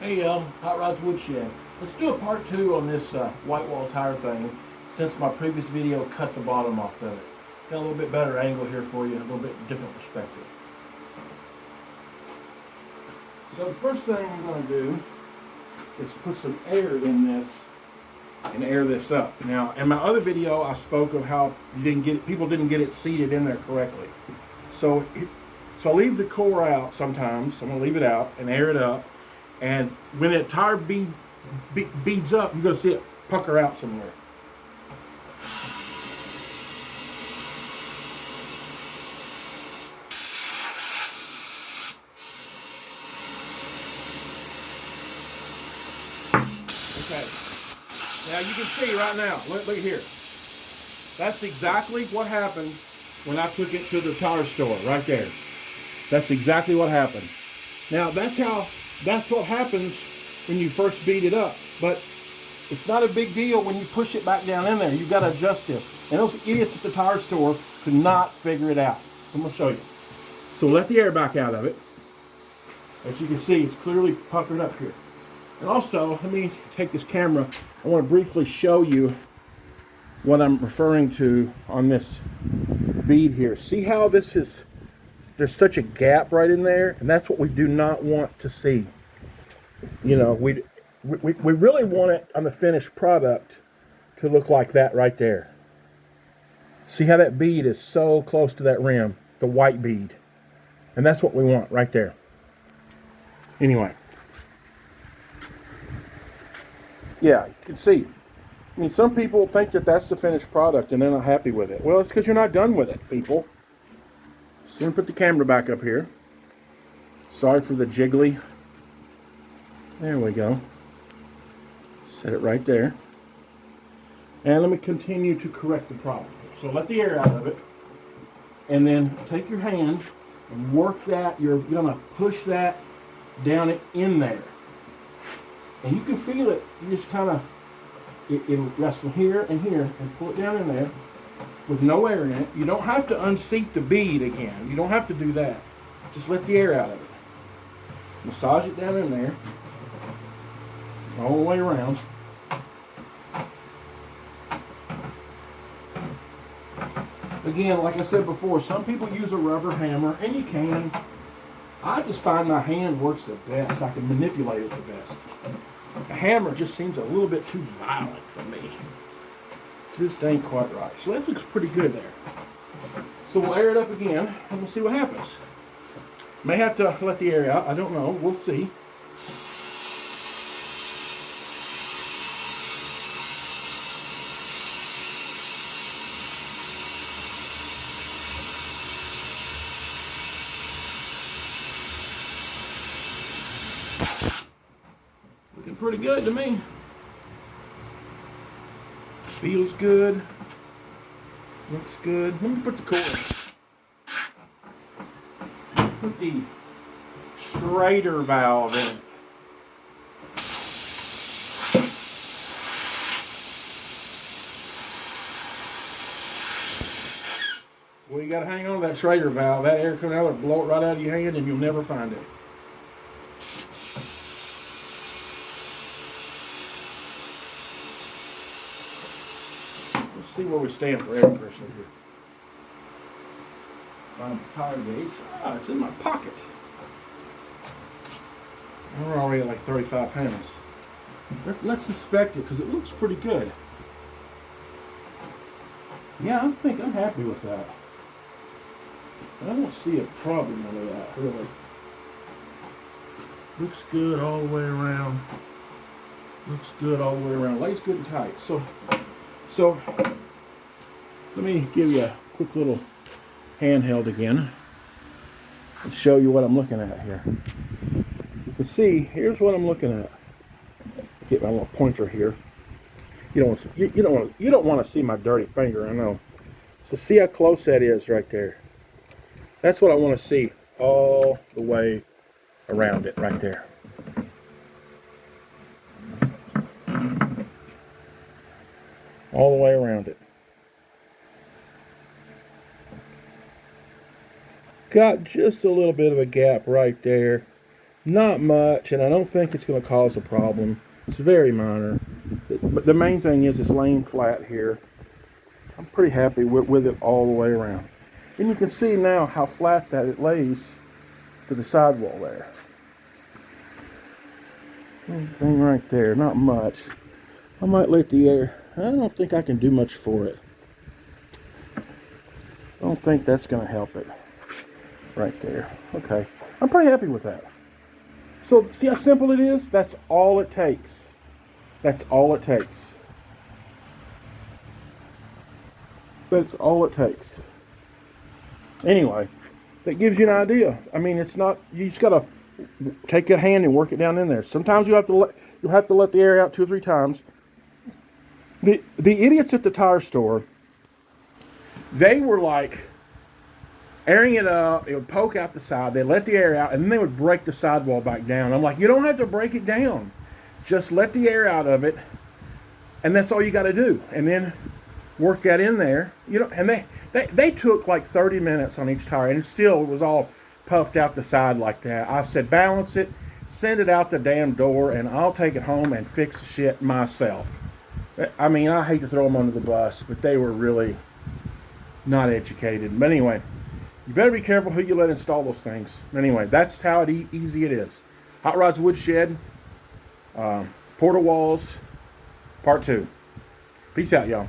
Hey, Hot Rods Woodshed. Let's do a part two on this white wall tire thing, since my previous video cut the bottom off of it. Got a little bit better angle here for you, a little bit different perspective. So the first thing I'm going to do is put some air in this and air this up. Now, in my other video, I spoke of how people didn't get it seated in there correctly. So I leave the core out sometimes. I'm going to leave it out and air it up. And when the tire beads up, you're going to see it pucker out somewhere. Okay. Now you can see right now, look here. That's exactly what happened when I took it to the tire store, right there. That's exactly what happened. Now that's what happens when you first beat it up. But it's not a big deal when you push it back down in there. You've got to adjust this. And those idiots at the tire store could not figure it out. I'm going to show you. So let the air back out of it. As you can see, it's clearly puckered up here. And also, let me take this camera. I want to briefly show you what I'm referring to on this bead here. See how this is, there's such a gap right in there, and that's what we do not want to see. You know, we really want it on the finished product to look like that right there. See how that bead is so close to that rim, the white bead. And that's what we want right there. Anyway. Yeah, you can see. I mean, some people think that that's the finished product and they're not happy with it. Well, it's because you're not done with it, people. So I'm going to put the camera back up here. Sorry for the jiggly. There we go. Set it right there. And let me continue to correct the problem. So let the air out of it. And then take your hand and work that. You're going to push that down in there. And you can feel it. You just kind of, it'll rest from here and here and pull it down in there with no air in it. You don't have to unseat the bead again. You don't have to do that. Just let the air out of it. Massage it down in there. All the way around. Again, like I said before, some people use a rubber hammer, and you can. I just find my hand works the best. I can manipulate it the best. A hammer just seems a little bit too violent for me. This ain't quite right. So that looks pretty good there. So we'll air it up again, and we'll see what happens. May have to let the air out. I don't know. We'll see. Looking pretty good to me. Feels good. Looks good. Let me put the core in. Put the Schrader valve in. Well, you got to hang on to that Schrader valve. That air coming out will blow it right out of your hand and you'll never find it. Let's see where we stand for air pressure here. Find the tire gauge. Ah, it's in my pocket. We're already at like 35 pounds. Let's inspect it because it looks pretty good. Yeah, I think I'm happy with that. I don't see a problem with that, really. Looks good all the way around. Looks good all the way around. Lays good and tight. So let me give you a quick little handheld again and show you what I'm looking at here. You can see, here's what I'm looking at. Get my little pointer here. You don't want to see my dirty finger, I know. So see how close that is right there. That's what I want to see all the way around it right there. All the way around it. Got just a little bit of a gap right there. Not much, and I don't think it's going to cause a problem. It's very minor. But the main thing is it's laying flat here. I'm pretty happy with it all the way around. And you can see now how flat that it lays to the sidewall there. Thing right there, not much. I might let the air, I don't think I can do much for it. I don't think that's going to help it. Right there. Okay. I'm pretty happy with that. So, see how simple it is? That's all it takes. That's all it takes. That's all it takes. Anyway, that gives you an idea. I mean, it's not, you just got to take a hand and work it down in there. Sometimes you'll have to let the air out 2 or 3 times. The idiots at the tire store, they were like airing it up. It would poke out the side. They let the air out, and then they would break the sidewall back down. I'm like, you don't have to break it down. Just let the air out of it, and that's all you got to do. And then work that in there. You know, and they took like 30 minutes on each tire, and it still was all puffed out the side like that. I said, balance it, send it out the damn door, and I'll take it home and fix the shit myself. I mean, I hate to throw them under the bus, but they were really not educated. But anyway, you better be careful who you let install those things. Anyway, that's how easy it is. Hot Rods Woodshed, Portawalls, Part 2. Peace out, y'all.